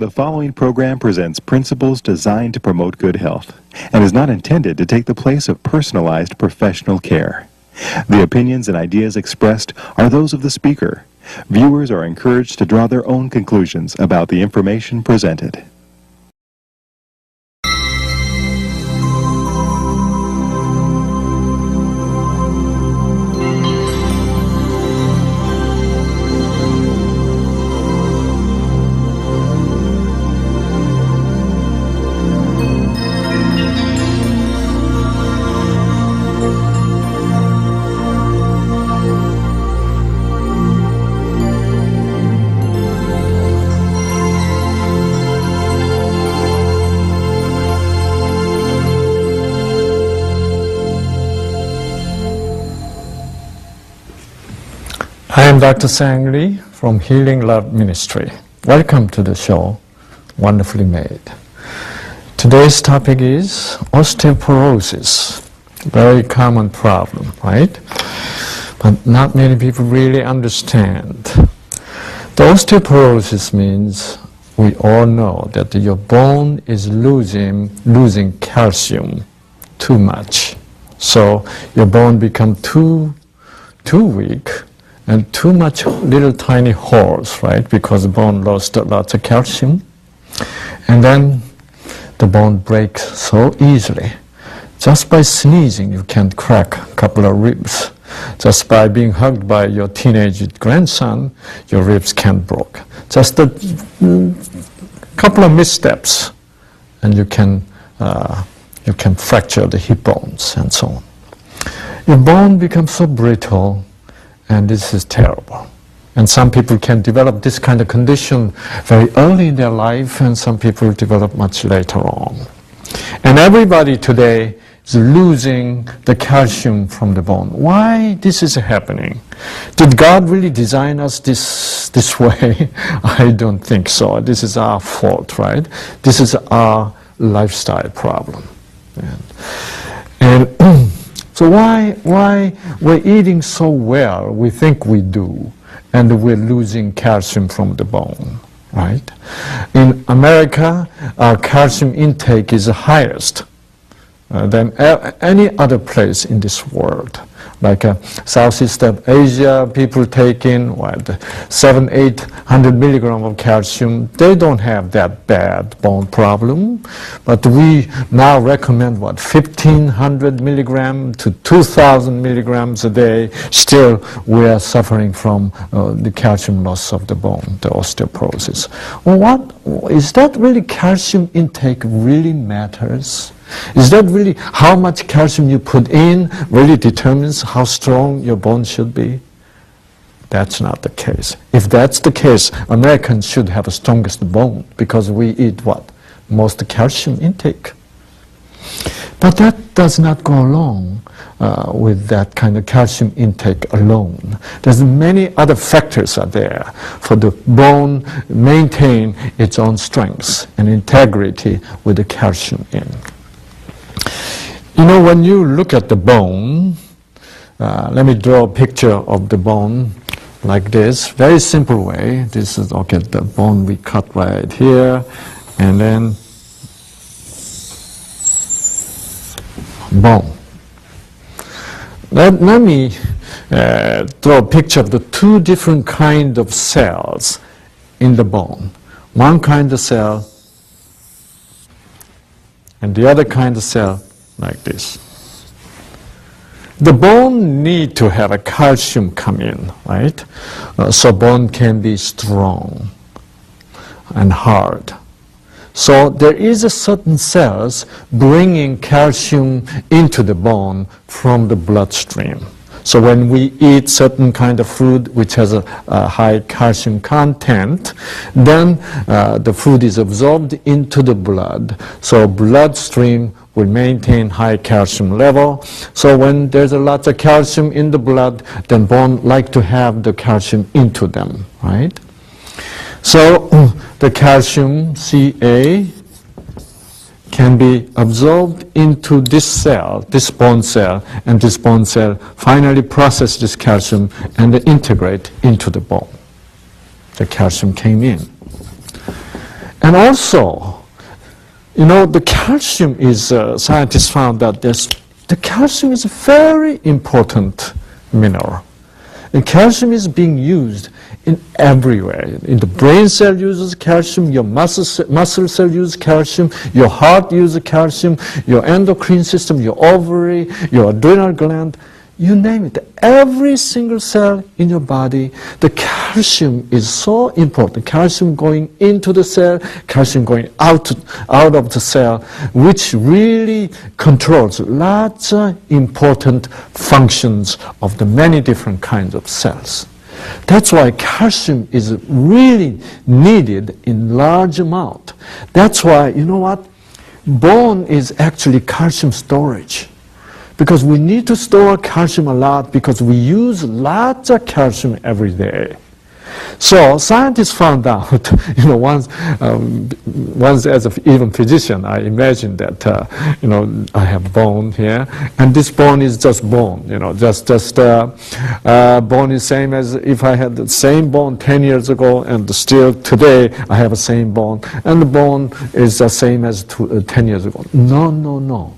The following program presents principles designed to promote good health and is not intended to take the place of personalized professional care. The opinions and ideas expressed are those of the speaker. Viewers are encouraged to draw their own conclusions about the information presented. I am Dr. Sang Lee from Healing Love Ministry. Welcome to the show, Wonderfully Made. Today's topic is osteoporosis. Very common problem, right? But not many people really understand. The osteoporosis means we all know that your bone is losing calcium too much. So your bone become too weak and too much little tiny holes, right? Because the bone lost lots of calcium. And then the bone breaks so easily. Just by sneezing, you can crack a couple of ribs. Just by being hugged by your teenage grandson, your ribs can break. Just a couple of missteps, and you can fracture the hip bones and so on. Your bone becomes so brittle, and this is terrible. And some people can develop this kind of condition very early in their life, and some people develop much later on. And everybody today is losing the calcium from the bone. Why this is happening? Did God really design us this way? I don't think so. This is our fault, right? This is our lifestyle problem. And so why we're eating so well, we think we do, and we're losing calcium from the bone, right? In America, our calcium intake is the highest than any other place in this world. Like Southeast Asia, people take in 700-800 milligrams of calcium. They don't have that bad bone problem, but we now recommend 1,500 milligrams to 2,000 milligrams a day. Still, we are suffering from the calcium loss of the bone, the osteoporosis. Well, is that really calcium intake really matters? Is that really how much calcium you put in really determines how strong your bone should be? That's not the case. If that's the case, Americans should have the strongest bone because we eat what? Most calcium intake. But that does not go along with that kind of calcium intake alone. There's many other factors are there for the bone maintain its own strength and integrity with the calcium in. You know, when you look at the bone, let me draw a picture of the bone like this. Very simple way. This is, okay, the bone we cut right here, and then bone. Let me draw a picture of the two different kinds of cells in the bone. One kind of cell and the other kind of cell like this. The bone need to have a calcium come in, right? So bone can be strong and hard. So there is a certain cells bringing calcium into the bone from the bloodstream. So when we eat certain kind of food which has a high calcium content, then the food is absorbed into the blood. So bloodstream will maintain high calcium level. So when there's a lot of calcium in the blood, then bone like to have the calcium into them, right? So the calcium, Ca, can be absorbed into this cell, this bone cell, and this bone cell finally process this calcium and integrate into the bone. The calcium came in. And also, the calcium is, scientists found that the calcium is a very important mineral. And calcium is being used in everywhere. In the brain cell uses calcium, your muscle cell uses calcium, your heart uses calcium, your endocrine system, your ovary, your adrenal gland, you name it. Every single cell in your body, the calcium is so important. Calcium going into the cell, calcium going out of the cell, which really controls lots of important functions of the many different kinds of cells. That's why calcium is really needed in large amount. That's why, bone is actually calcium storage. Because we need to store calcium a lot because we use lots of calcium every day. So scientists found out, once as an even physician, I imagined that, I have bone here, and this bone is just bone, bone is same as if I had the same bone 10 years ago, and still today I have the same bone, and the bone is the same as 10 years ago. No.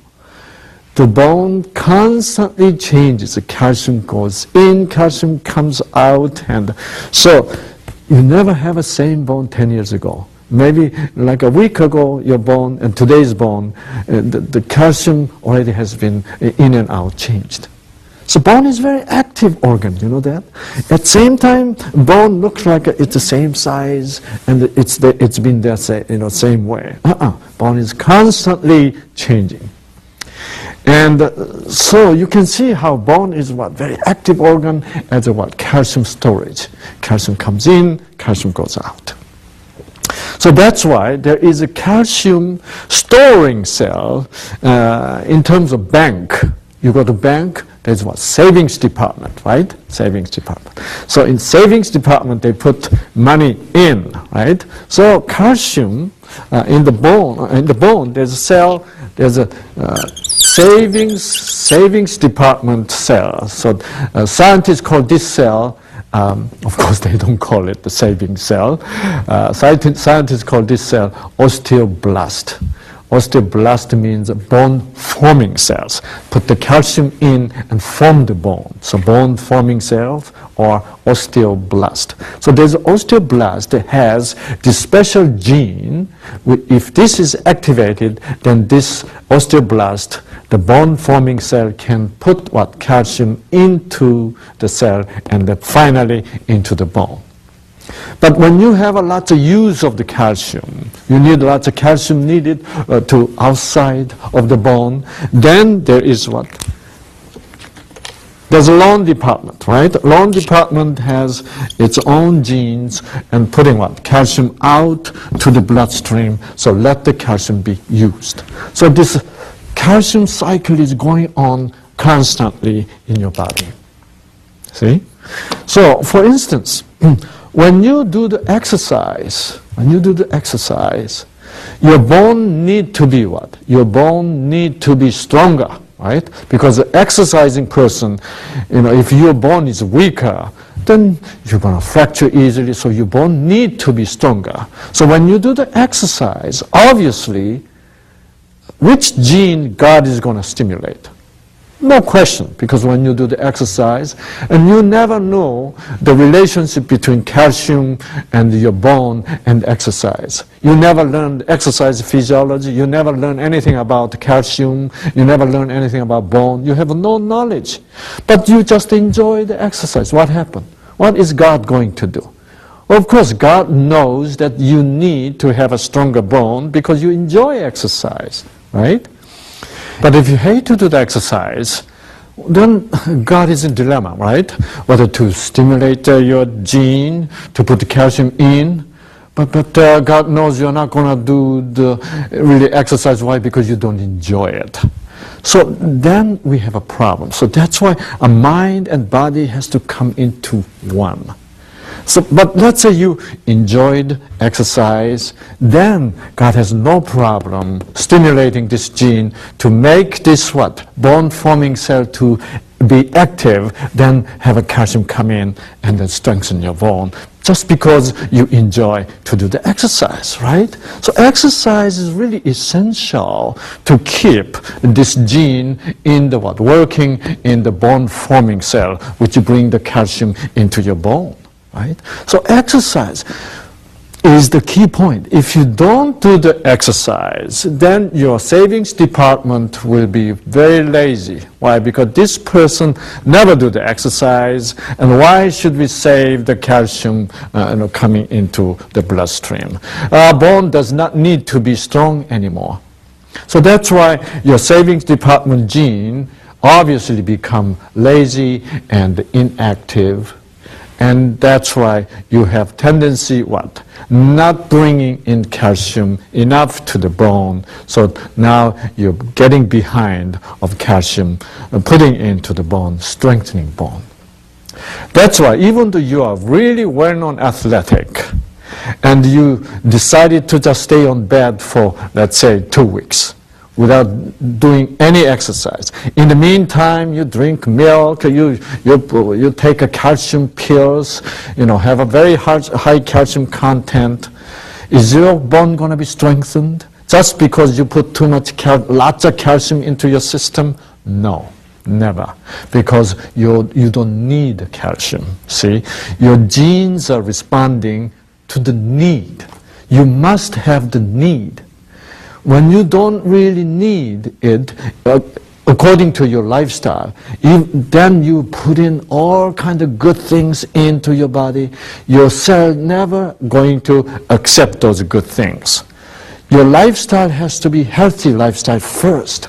The bone constantly changes. The calcium goes in, calcium comes out, and so you never have the same bone 10 years ago. Maybe like a week ago, your bone and today's bone, the calcium already has been in and out changed. So bone is very active organ, you know that? At the same time, bone looks like it's the same size and it's been there same way. Bone is constantly changing. And so you can see how bone is very active organ as calcium storage. Calcium comes in, calcium goes out. So that's why there is a calcium storing cell in terms of bank. You go to bank, there's savings department, right? Savings department. So in savings department, they put money in, right? So calcium in the bone, there's a cell, there's a savings department cell. So scientists call this cell, of course they don't call it the saving cell. Scientists call this cell osteoblast. Osteoblast means bone-forming cells. Put the calcium in and form the bone. So bone-forming cells or osteoblast. So there's osteoblast that has this special gene. If this is activated, then this osteoblast, the bone-forming cell, can put calcium into the cell and then finally into the bone. But when you have a lot of use of the calcium, you need lots of calcium needed to outside of the bone, then there is There's a lung department, right? Lung department has its own genes and putting calcium out to the bloodstream, so let the calcium be used. So this calcium cycle is going on constantly in your body. See? So, for instance, when you do the exercise, your bone need to be what? Your bone need to be stronger, right? Because the exercising person, if your bone is weaker, then you're going to fracture easily, so your bone need to be stronger. So when you do the exercise, obviously, which gene God is going to stimulate? No question, because when you do the exercise, and you never know the relationship between calcium and your bone and exercise. You never learn exercise physiology, you never learn anything about calcium, you never learn anything about bone, you have no knowledge. But you just enjoy the exercise. What happened? What is God going to do? Well, of course, God knows that you need to have a stronger bone because you enjoy exercise, right? But if you hate to do the exercise, then God is in dilemma, right? Whether to stimulate your gene, to put the calcium in, but God knows you're not going to do the really exercise. Why? Because you don't enjoy it. So then we have a problem. So that's why a mind and body has to come into one. So, but let's say you enjoyed exercise, then God has no problem stimulating this gene to make this bone-forming cell to be active, then have a calcium come in and then strengthen your bone, just because you enjoy to do the exercise, right? So exercise is really essential to keep this gene in the working in the bone forming cell, which bring the calcium into your bone, right? So exercise is the key point. If you don't do the exercise, then your savings department will be very lazy. Why? Because this person never do the exercise, and why should we save the calcium coming into the bloodstream? Our bone does not need to be strong anymore. So that's why your savings department gene obviously become lazy and inactive. And that's why you have tendency, not bringing in calcium enough to the bone. So now you're getting behind of calcium, putting into the bone, strengthening bone. That's why even though you are really well-known athletic, and you decided to just stay on bed for, let's say, 2 weeks, without doing any exercise. In the meantime, you drink milk, you take a calcium pills, have a very high calcium content. Is your bone going to be strengthened just because you put lots of calcium into your system? No, never, because you don't need calcium. See, your genes are responding to the need. You must have the need. When you don't really need it, according to your lifestyle, then you put in all kinds of good things into your body. Your cell never going to accept those good things. Your lifestyle has to be healthy lifestyle first.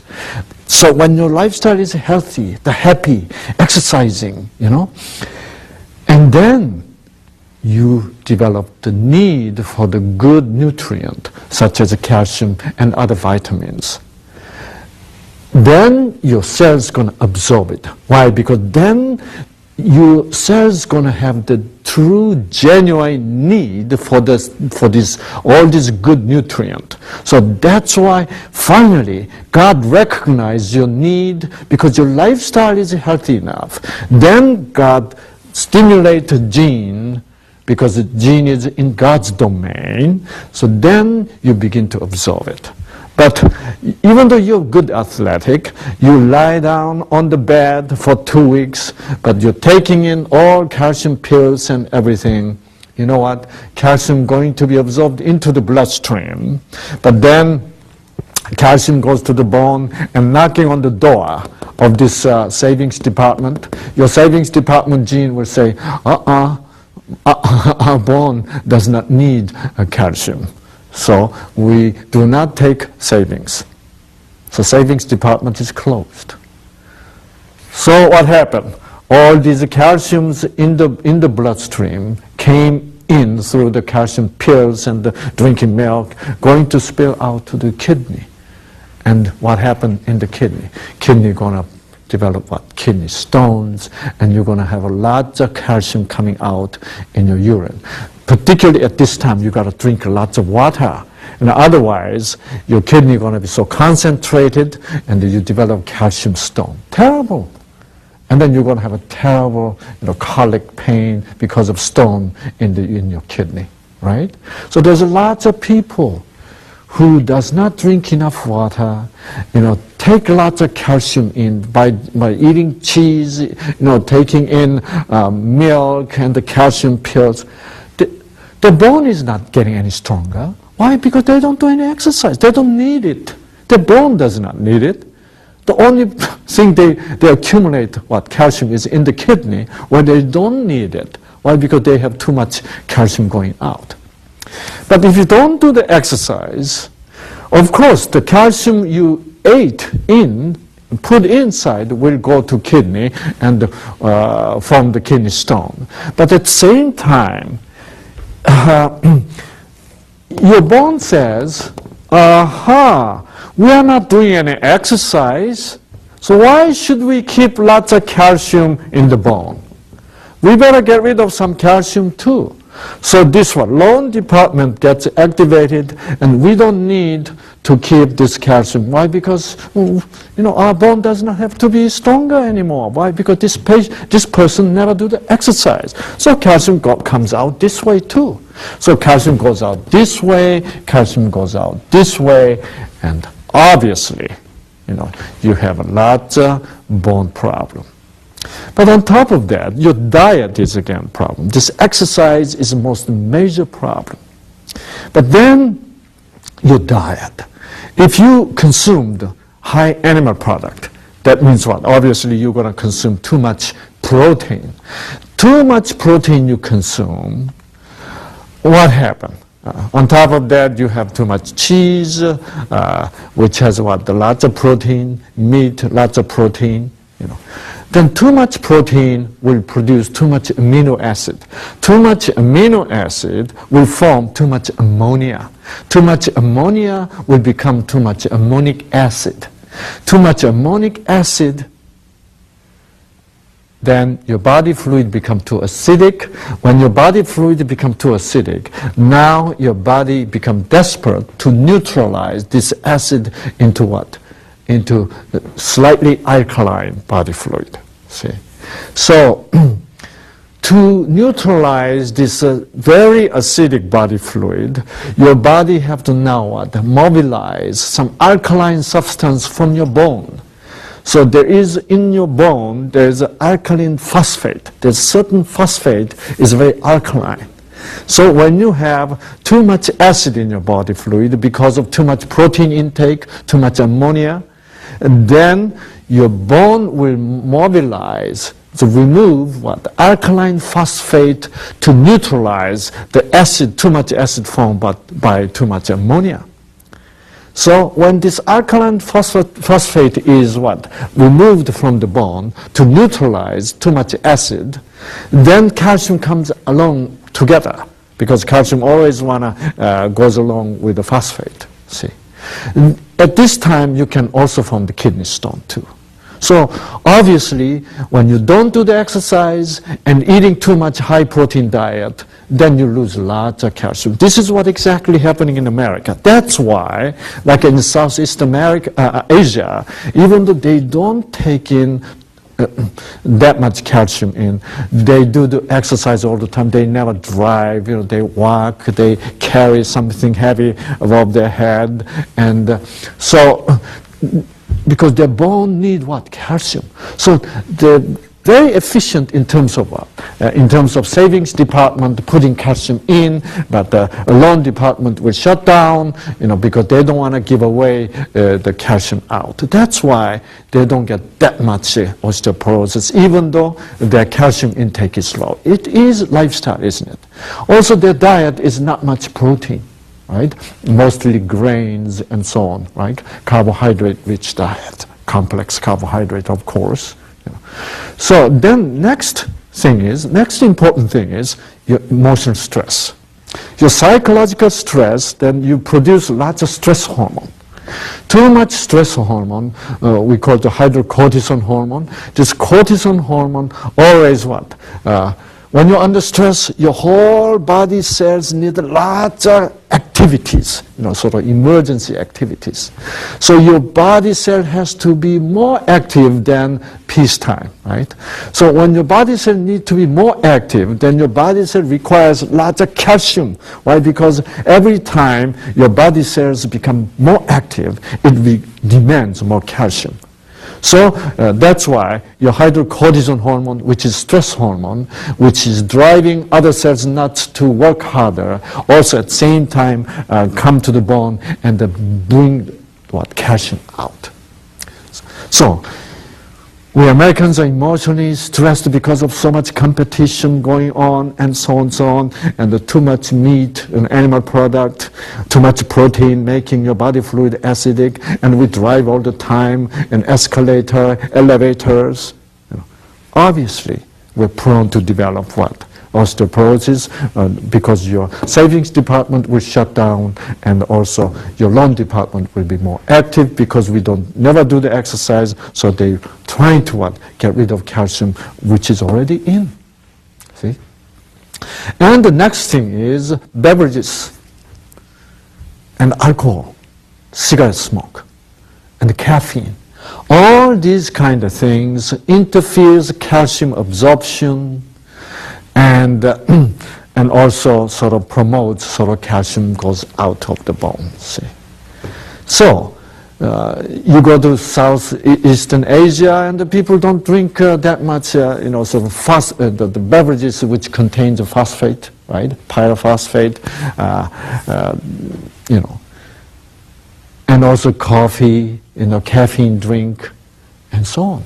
So when your lifestyle is healthy, the happy, exercising, and then you develop the need for the good nutrient, such as calcium and other vitamins. Then your cell's going to absorb it. Why? Because then your cell's going to have the true, genuine need for all this good nutrient. So that's why finally God recognized your need, because your lifestyle is healthy enough. Then God stimulates the gene, because the gene is in God's domain, so then you begin to absorb it. But even though you're good athletic, you lie down on the bed for 2 weeks, but you're taking in all calcium pills and everything, you know what? Calcium going to be absorbed into the bloodstream, but then calcium goes to the bone and knocking on the door of this savings department. Your savings department gene will say, our bone does not need calcium, so we do not take savings. So savings department is closed. So what happened? All these calciums in the bloodstream came in through the calcium pills and the drinking milk, going to spill out to the kidney. And what happened in the kidney? Kidney gonna develop kidney stones, and you're going to have a lot of calcium coming out in your urine. Particularly at this time, you got to drink lots of water, and otherwise your kidney going to be so concentrated, and you develop calcium stone. Terrible. And then you're going to have a terrible, colic pain because of stone in your kidney, right? So there's lots of people who does not drink enough water, take lots of calcium in by eating cheese, taking in milk and the calcium pills. The bone is not getting any stronger. Why? Because they don't do any exercise. They don't need it. The bone does not need it. The only thing they accumulate calcium is in the kidney, where they don't need it. Why? Because they have too much calcium going out. But if you don't do the exercise, of course, the calcium you ate put inside will go to kidney and form the kidney stone. But at the same time, your bone says, we are not doing any exercise, so why should we keep lots of calcium in the bone? We better get rid of some calcium too. So this one, loan department gets activated, and we don't need to keep this calcium. Why? Because our bone does not have to be stronger anymore. Why? Because this person never do the exercise. So calcium comes out this way too. So calcium goes out this way, calcium goes out this way, and obviously, you have a lot of bone problem. But on top of that, your diet is again a problem. This exercise is the most major problem. But then your diet. If you consumed high animal product, that means what? Obviously you're going to consume too much protein. Too much protein you consume, what happened? On top of that, you have too much cheese, which has what? Lots of protein, meat, lots of protein. Then too much protein will produce too much amino acid. Too much amino acid will form too much ammonia. Too much ammonia will become too much ammonic acid. Too much ammonic acid, then your body fluid become too acidic. When your body fluid become too acidic, now your body become desperate to neutralize this acid into what? Into slightly alkaline body fluid. See? So, to neutralize this very acidic body fluid, your body have to now what? Mobilize some alkaline substance from your bone. So there is in your bone, there's an alkaline phosphate. There's certain phosphate is very alkaline. So when you have too much acid in your body fluid because of too much protein intake, too much ammonia, then your bone will mobilize to remove what? Alkaline phosphate to neutralize the acid, too much acid formed by too much ammonia. So when this alkaline phosphate is what? Removed from the bone to neutralize too much acid, then calcium comes along together, because calcium always goes along with the phosphate. See? At this time, you can also form the kidney stone too. So obviously, when you don't do the exercise and eating too much high protein diet, then you lose lots of calcium. This is what exactly happening in America. That's why, like in Southeast America, Asia, even though they don't take in that much calcium in, they do the exercise all the time. They never drive, they walk, they carry something heavy above their head, and so because their bone need what? Calcium. So they're very efficient in terms of what? In terms of savings department putting calcium in, but the loan department will shut down, because they don't want to give away the calcium out. That's why they don't get that much osteoporosis, even though their calcium intake is low. It is lifestyle, isn't it? Also, their diet is not much protein. Right? Mostly grains and so on, right? Carbohydrate-rich diet, complex carbohydrate, of course. So then next important thing is your emotional stress. Your psychological stress, then you produce lots of stress hormone. Too much stress hormone, we call the hydrocortisone hormone. This cortisone hormone always what? When you're under stress, your whole body cells need lots of activities, sort of emergency activities. So your body cell has to be more active than peacetime, right? So when your body cell need to be more active, then your body cell requires lots of calcium. Why? Because every time your body cells become more active, it demands more calcium. So that's why your hydrocortisone hormone, which is stress hormone, which is driving other cells not to work harder, also at the same time come to the bone and bring what? Calcium out. So we Americans are emotionally stressed because of so much competition going on and so on, and too much meat and animal product, too much protein making your body fluid acidic, and we drive all the time in escalator, elevators. Obviously, we're prone to develop what? Osteoporosis, because your savings department will shut down, and also your loan department will be more active because we never do the exercise, so they're trying to what? Get rid of calcium, which is already in. See? And the next thing is beverages and alcohol, cigarette smoke, and caffeine. All these kind of things interferes calcium absorption and and also sort of promotes sort of calcium goes out of the bone. See, so you go to Southeastern Asia and the people don't drink that much, sort of the beverages which contain the phosphate, right? Pyrophosphate, and also coffee, caffeine drink, and so on.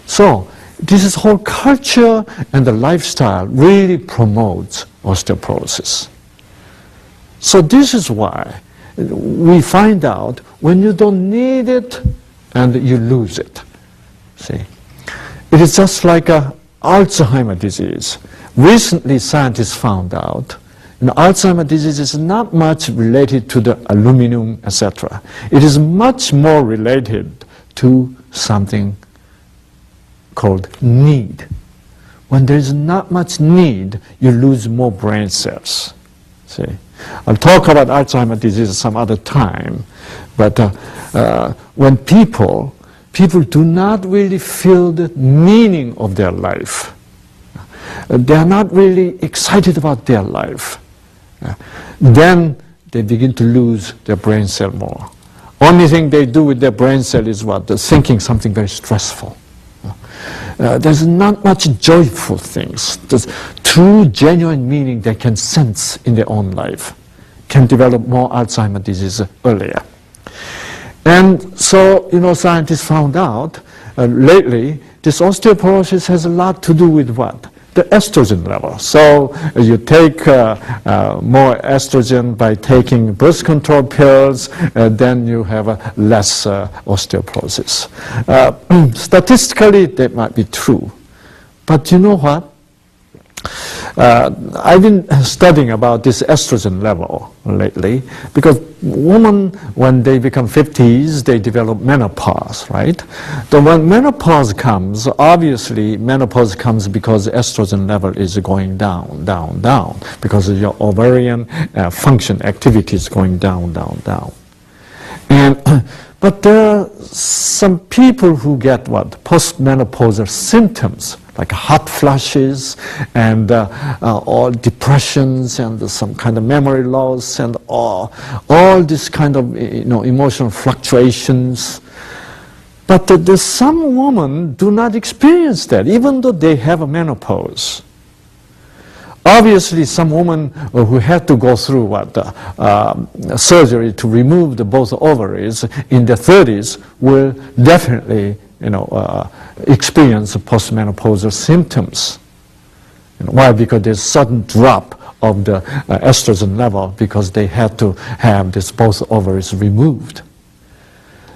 So this is whole culture and the lifestyle really promotes osteoporosis. So this is why we find out when you don't need it and you lose it. See, it is just like Alzheimer's disease. Recently, scientists found out Alzheimer's disease is not much related to the aluminum, etc. It is much more related to something called need. When there is not much need, you lose more brain cells. See, I'll talk about Alzheimer's disease some other time, but when people do not really feel the meaning of their life, they are not really excited about their life, then they begin to lose their brain cell more. Only thing they do with their brain cell is what? They're thinking something very stressful. There's not much joyful things. There's true, genuine meaning they can sense in their own life, can develop more Alzheimer's disease earlier. And so, scientists found out lately, this osteoporosis has a lot to do with what? The estrogen level. So you take more estrogen by taking birth control pills, then you have less osteoporosis. Statistically, that might be true. But you know what? I've been studying about this estrogen level lately because women, when they become 50s, they develop menopause, right? So when menopause comes, obviously menopause comes because estrogen level is going down, down, down, because your ovarian function activity is going down, down, down. And but there are some people who get what? Postmenopausal symptoms, like hot flashes and all depressions and some kind of memory loss and all this kind of emotional fluctuations. But some women do not experience that, even though they have a menopause. Obviously, some women who had to go through surgery to remove both ovaries in their 30s will definitely experience postmenopausal symptoms. Why? Because there's sudden drop of the estrogen level because they had to have both ovaries removed.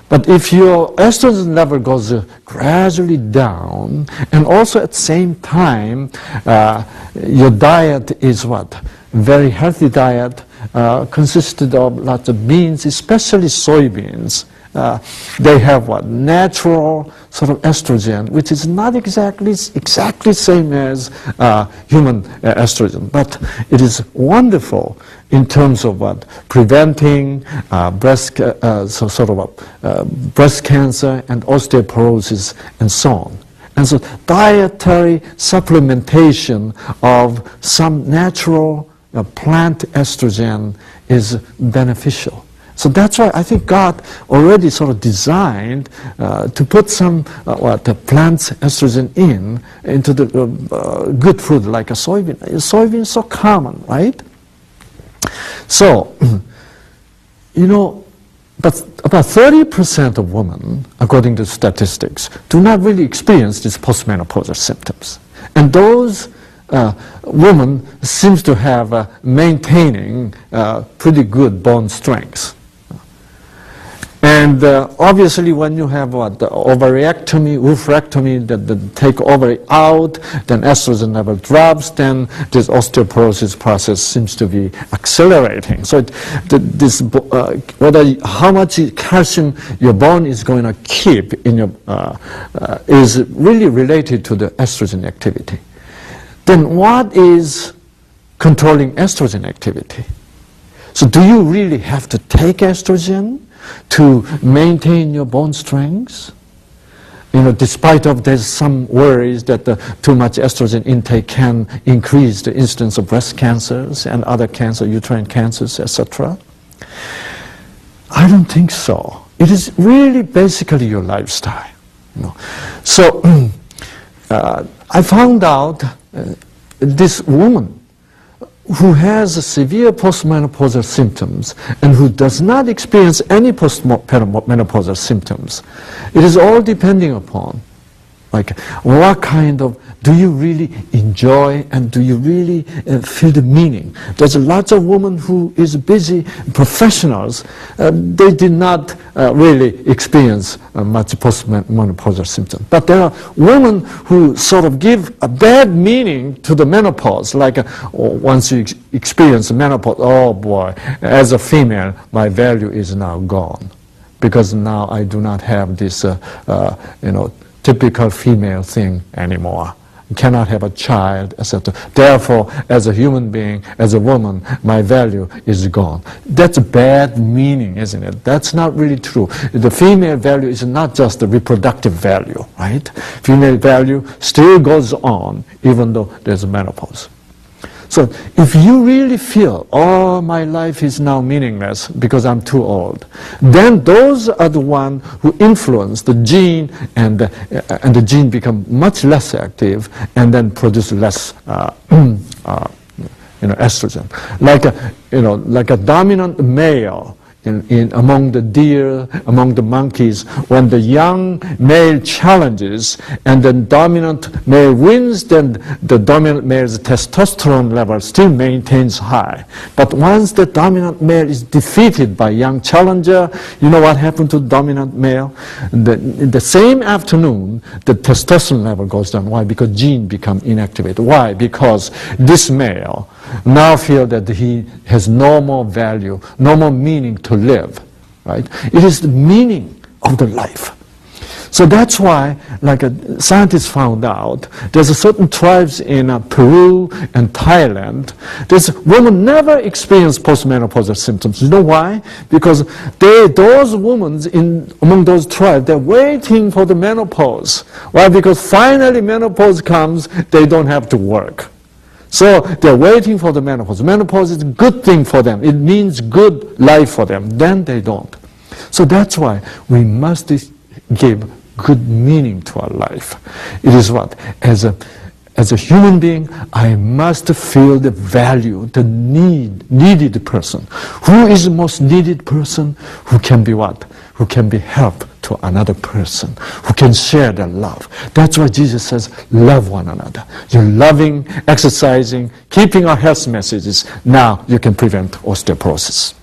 But if your estrogen level goes gradually down, and also at the same time, your diet is what? Very healthy diet, consisted of lots of beans, especially soybeans. They have what? Natural sort of estrogen, which is not exactly same as human estrogen, but it is wonderful in terms of what? Preventing breast cancer and osteoporosis and so on. And so dietary supplementation of some natural plant estrogen is beneficial. So that's why I think God already sort of designed to put some plant estrogen into the good food like a soybean. Soybean is so common, right? So, but about 30% of women, according to statistics, do not really experience these postmenopausal symptoms. And those women seems to have maintaining pretty good bone strength. And obviously when you have the ovarectomy, oophorectomy, that take ovary out, then estrogen level drops, then this osteoporosis process seems to be accelerating. So how much calcium your bone is going to keep in your is really related to the estrogen activity. Then what is controlling estrogen activity. So do you really have to take estrogen to maintain your bone strength? Despite of there's some worries that too much estrogen intake can increase the incidence of breast cancers and other cancer, uterine cancers, etc. I don't think so. It is really basically your lifestyle. So I found out this woman who has severe postmenopausal symptoms and who does not experience any postmenopausal symptoms. It is all depending upon what kind of, do you really enjoy and do you really feel the meaning? There's lots of women who is busy, professionals, they did not really experience much postmenopausal symptoms. But there are women who sort of give a bad meaning to the menopause, once you experience menopause, oh boy, as a female, my value is now gone. Because now I do not have this, typical female thing anymore. You cannot have a child, etc. Therefore, as a human being, as a woman, my value is gone. That's a bad meaning, isn't it? That's not really true. The female value is not just the reproductive value, right? Female value still goes on, even though there's a menopause. So if you really feel, oh, my life is now meaningless because I'm too old, then those are the ones who influence the gene, and the gene become much less active and then produce less estrogen. Like a dominant male among the deer, among the monkeys, when the young male challenges and the dominant male wins, then the dominant male's testosterone level still maintains high. But once the dominant male is defeated by young challenger, you know what happened to the dominant male? In the same afternoon, the testosterone level goes down. Why? Because gene become inactivated. Why? Because this male now feel that he has no more value, no more meaning to live, right? It is the meaning of the life. So that's why, scientists found out, there's a certain tribes in Peru and Thailand, this women never experience postmenopausal symptoms. You know why? Because those women among those tribes, they're waiting for the menopause. Why? Because finally menopause comes, they don't have to work. So they're waiting for the menopause. Menopause is a good thing for them. It means good life for them. Then they don't. So that's why we must give good meaning to our life. It is what? As a human being, I must feel the value, the needed person. Who is the most needed person? Who can be what? Who can be help to another person, who can share their love. That's why Jesus says, love one another. You're loving, exercising, keeping our health messages. Now you can prevent osteoporosis.